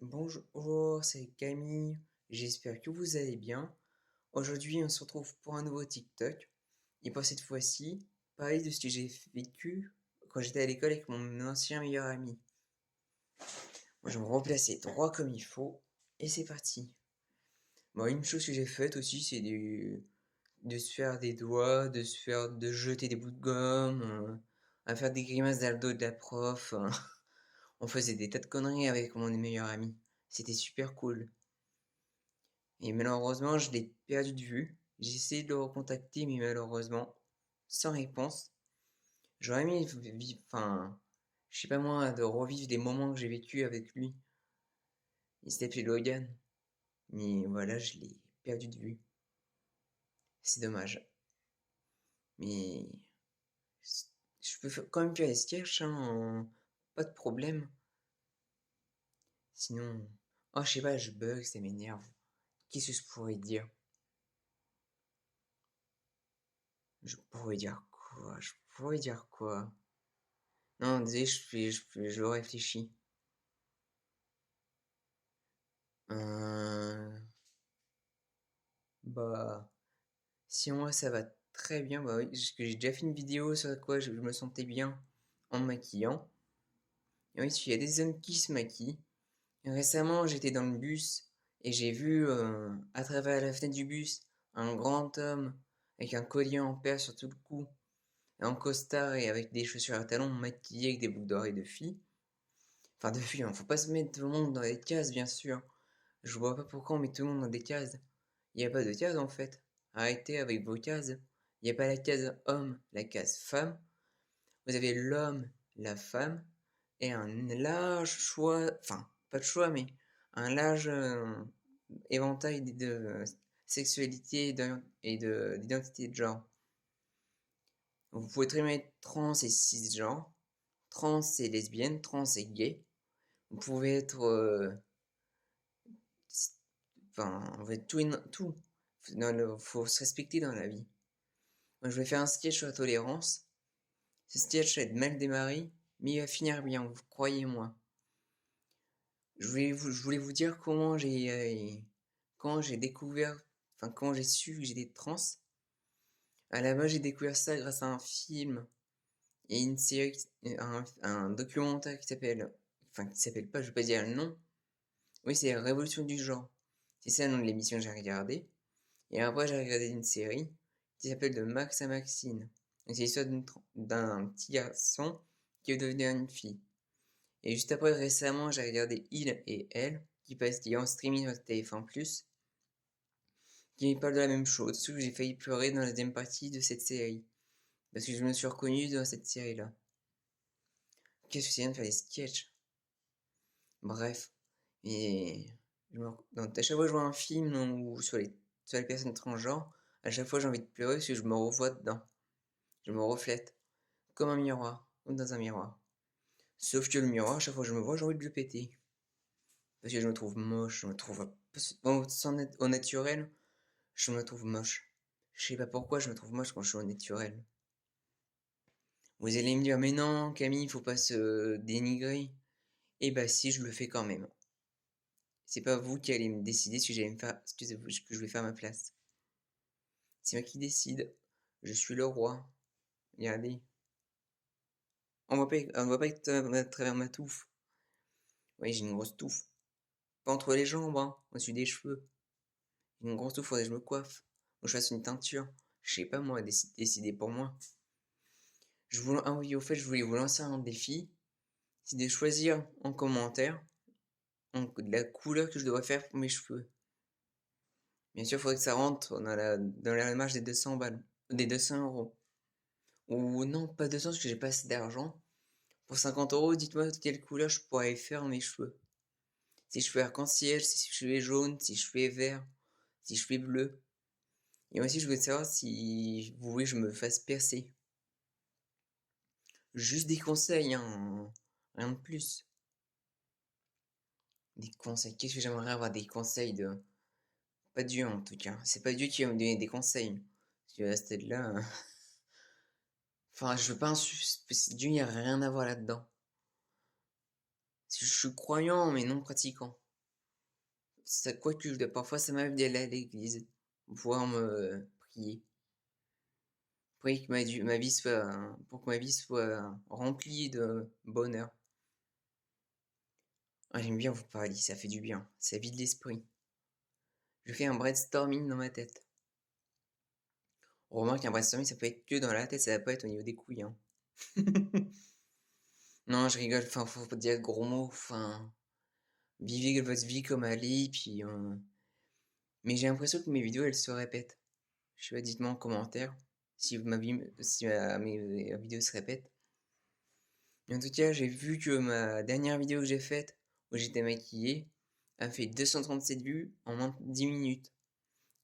Bonjour, c'est Camille, j'espère que vous allez bien. Aujourd'hui, on se retrouve pour un nouveau TikTok. Et pour cette fois-ci, parler de ce que j'ai vécu quand j'étais à l'école avec mon ancien meilleur ami. Moi, je vais me replacer droit comme il faut, et c'est parti. Bon, une chose que j'ai faite aussi, c'est de se faire des doigts, de jeter des bouts de gomme, à faire des grimaces dans le dos de la prof. On faisait des tas de conneries avec mon meilleur ami. C'était super cool. Et malheureusement, je l'ai perdu de vue. J'ai essayé de le recontacter, mais malheureusement, sans réponse. J'aurais aimé vivre, enfin, je sais pas moi, de revivre des moments que j'ai vécu avec lui. Il s'appelait Logan. Mais voilà, je l'ai perdu de vue. C'est dommage. Mais je peux quand même faire des sketchs, hein, pas de problème. Sinon, oh, je sais pas, je bug, ça m'énerve. Qu'est-ce que je pourrais dire? Je pourrais dire quoi? Je pourrais dire quoi? Non, désolé, je réfléchis. Euh, bah, si moi ça va très bien, bah oui, parce que j'ai déjà fait une vidéo sur quoi je me sentais bien en me maquillant. Et oui, il y a des hommes qui se maquillent. Et récemment, j'étais dans le bus et j'ai vu à travers la fenêtre du bus un grand homme avec un collier en perles sur tout le cou, et en costard et avec des chaussures à talons maquillées avec des boucles d'oreilles de filles. Enfin, de filles, hein, faut pas se mettre tout le monde dans des cases, bien sûr. Je vois pas pourquoi on met tout le monde dans des cases. Il n'y a pas de case en fait. Arrêtez avec vos cases. Il n'y a pas la case homme, la case femme. Vous avez l'homme, la femme et un large choix, enfin pas de choix, mais un large éventail de sexualité d'identité de genre. Vous pouvez très bien être trans et cisgenre. Trans et lesbienne, trans et gay. Vous pouvez être, enfin, vous pouvez être tout, tout. Faut se respecter dans la vie. Moi, je vais faire un sketch sur la tolérance. Ce sketch va être mal démarré, mais il va finir bien, vous croyez-moi. Je voulais vous dire comment j'ai découvert, enfin comment j'ai su que j'étais trans. À la base, j'ai découvert ça grâce à un film et une série, un documentaire qui s'appelle pas, je vais pas dire le nom. Oui, c'est la Révolution du genre. C'est ça le nom de l'émission que j'ai regardé. Et après, j'ai regardé une série qui s'appelle De Max à Maxine. C'est l'histoire d'un petit garçon qui est devenu une fille. Et juste après, récemment, j'ai regardé Il et Elle, qui est en streaming sur TF1+, qui parle de la même chose, sauf que j'ai failli pleurer dans la deuxième partie de cette série. Parce que je me suis reconnu dans cette série-là. Qu'est-ce que c'est bien de faire des sketchs? Bref. Et à chaque fois que je vois un film ou sur les personnes transgenres, à chaque fois j'ai envie de pleurer parce que je me revois dedans. Je me reflète. Comme un miroir. Comme dans un miroir. Sauf que le miroir, à chaque fois que je me vois, j'ai envie de le péter. Parce que je me trouve moche, je me trouve au naturel, je me trouve moche. Je sais pas pourquoi je me trouve moche quand je suis au naturel. Vous allez me dire, mais non, Camille, faut pas se dénigrer. Eh bah si, je le fais quand même. C'est pas vous qui allez me décider ce que j'allais me faire, ce que je vais faire à ma place. C'est moi qui décide. Je suis le roi. Regardez. On voit pas à travers ma touffe. Oui, j'ai une grosse touffe. Pas entre les jambes, hein, au-dessus des cheveux. J'ai une grosse touffe, faudrait que je me coiffe. Ou je fasse une teinture. Je sais pas moi, décider pour moi. Ah oui, au fait, je voulais vous lancer un défi. C'est de choisir en commentaire la couleur que je devrais faire pour mes cheveux. Bien sûr, il faudrait que ça rentre dans la marge des 200 balles, des 200 euros. Ou non, pas 200 parce que j'ai pas assez d'argent. Pour 50 euros, dites-moi quelle couleur je pourrais faire mes cheveux. Si je fais arc-en-ciel, si je fais jaune, si je fais vert, si je fais bleu. Et aussi, je voulais savoir si vous voulez que je me fasse percer. Juste des conseils, hein, rien de plus. Des conseils, qu'est-ce que j'aimerais avoir des conseils de... Pas Dieu en tout cas, c'est pas Dieu qui va me donner des conseils. Parce que à ce stade-là... Enfin, je veux pas Dieu, il n'y a rien à voir là-dedans. Je suis croyant, mais non pratiquant. ça, quoique parfois ça m'arrive d'aller à l'église pour pouvoir me prier. Prier que ma vie soit, pour que ma vie soit remplie de bonheur. Ah, j'aime bien vous parler, ça fait du bien, ça vide l'esprit. Je fais un brainstorming dans ma tête. On remarque qu'un brainstorming, ça peut être que dans la tête, ça va pas être au niveau des couilles, hein. Non, je rigole, enfin, faut pas dire de gros mots, enfin, vivez votre vie comme elle est, puis... Mais j'ai l'impression que mes vidéos, elles se répètent. Je sais pas, dites-moi en commentaire si mes vidéos se répètent. Mais en tout cas, j'ai vu que ma dernière vidéo que j'ai faite, où j'étais maquillée, a fait 237 vues en moins de 10 minutes.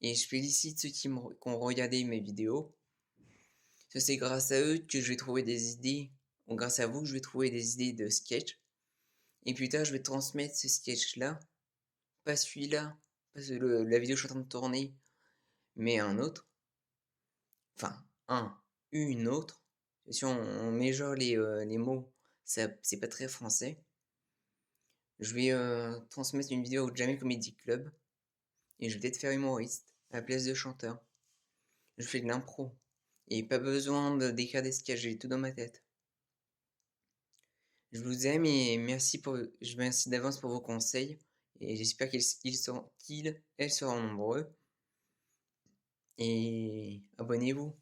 Et je félicite ceux qui ont regardé mes vidéos. C'est grâce à eux que je vais trouver des idées, ou grâce à vous que je vais trouver des idées de sketch. Et plus tard, je vais transmettre ce sketch-là, pas celui-là, pas la vidéo que je suis en train de tourner, mais un autre. Enfin, une autre. Si on met genre les mots, c'est pas très français. Je vais transmettre une vidéo au Jamel Comedy Club et je vais peut-être faire humoriste à la place de chanteur. Je fais de l'impro et pas besoin d'écrire des sketchs, j'ai tout dans ma tête. Je vous aime et je vous remercie d'avance pour vos conseils et j'espère elles seront nombreux et abonnez-vous.